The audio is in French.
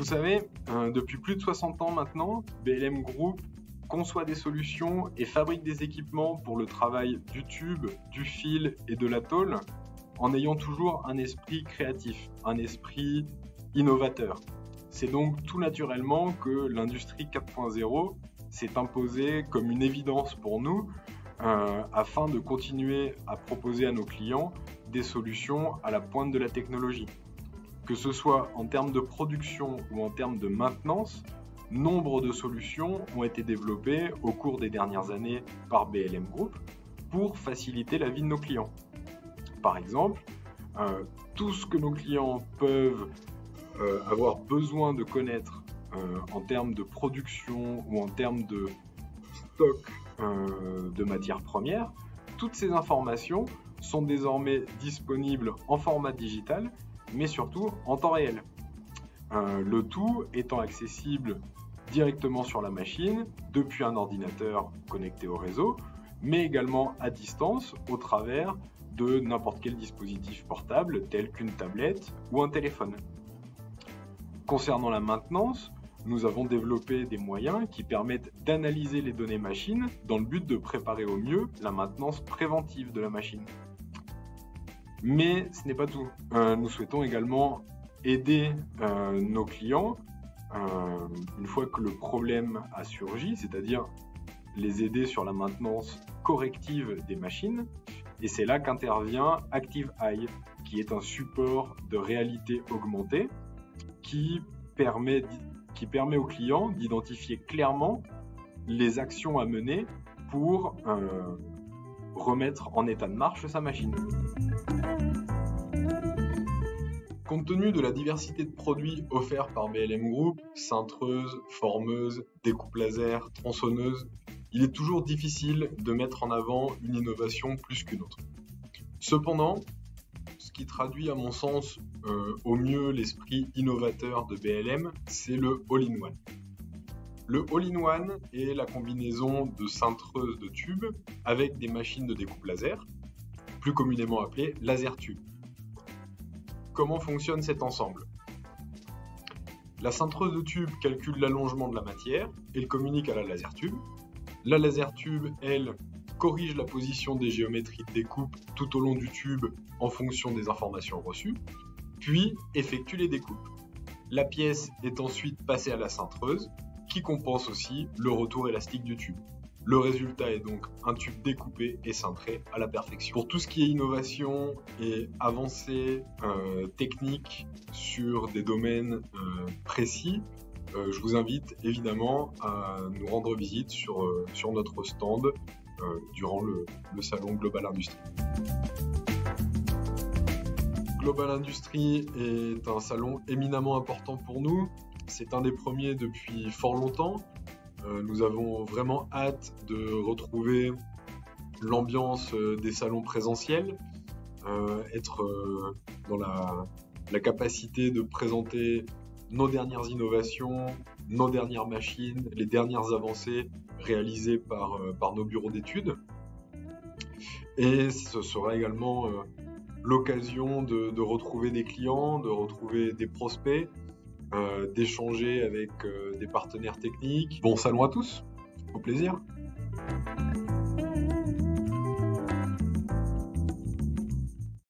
savez, depuis plus de 60 ans maintenant, BLM Group conçoit des solutions et fabrique des équipements pour le travail du tube, du fil et de la tôle, en ayant toujours un esprit créatif, un esprit innovateur. C'est donc tout naturellement que l'industrie 4.0 s'est imposée comme une évidence pour nous, afin de continuer à proposer à nos clients des solutions à la pointe de la technologie. Que ce soit en termes de production ou en termes de maintenance, nombre de solutions ont été développées au cours des dernières années par BLM Group pour faciliter la vie de nos clients. Par exemple, tout ce que nos clients peuvent avoir besoin de connaître en termes de production ou en termes de stock de matières premières, toutes ces informations sont désormais disponibles en format digital, mais surtout en temps réel. Le tout étant accessible directement sur la machine, depuis un ordinateur connecté au réseau, mais également à distance au travers de n'importe quel dispositif portable tel qu'une tablette ou un téléphone. Concernant la maintenance, nous avons développé des moyens qui permettent d'analyser les données machines dans le but de préparer au mieux la maintenance préventive de la machine. Mais ce n'est pas tout. Nous souhaitons également aider nos clients une fois que le problème a surgi, c'est-à-dire les aider sur la maintenance corrective des machines. Et c'est là qu'intervient Active Eye, qui est un support de réalité augmentée qui permet aux clients d'identifier clairement les actions à mener pour remettre en état de marche sa machine. Compte tenu de la diversité de produits offerts par BLM Group, cintreuse, formeuse, découpe laser, tronçonneuse, il est toujours difficile de mettre en avant une innovation plus qu'une autre. Cependant, ce qui traduit à mon sens au mieux l'esprit innovateur de BLM, c'est le all-in-one. Le all-in-one est la combinaison de cintreuses de tubes avec des machines de découpe laser, plus communément appelées laser tube. Comment fonctionne cet ensemble ? La cintreuse de tube calcule l'allongement de la matière et le communique à la laser tube. La laser tube, elle, corrige la position des géométries de découpe tout au long du tube en fonction des informations reçues, puis effectue les découpes. La pièce est ensuite passée à la cintreuse, qui compense aussi le retour élastique du tube. Le résultat est donc un tube découpé et cintré à la perfection. Pour tout ce qui est innovation et avancée technique sur des domaines précis, je vous invite évidemment à nous rendre visite sur notre stand durant le salon Global Industry. Global Industry est un salon éminemment important pour nous. C'est un des premiers depuis fort longtemps. Nous avons vraiment hâte de retrouver l'ambiance des salons présentiels, être dans la capacité de présenter nos dernières innovations, nos dernières machines, les dernières avancées réalisées par nos bureaux d'études. Et ce sera également l'occasion de retrouver des clients, de retrouver des prospects, d'échanger avec des partenaires techniques. Bon salon à tous, au plaisir.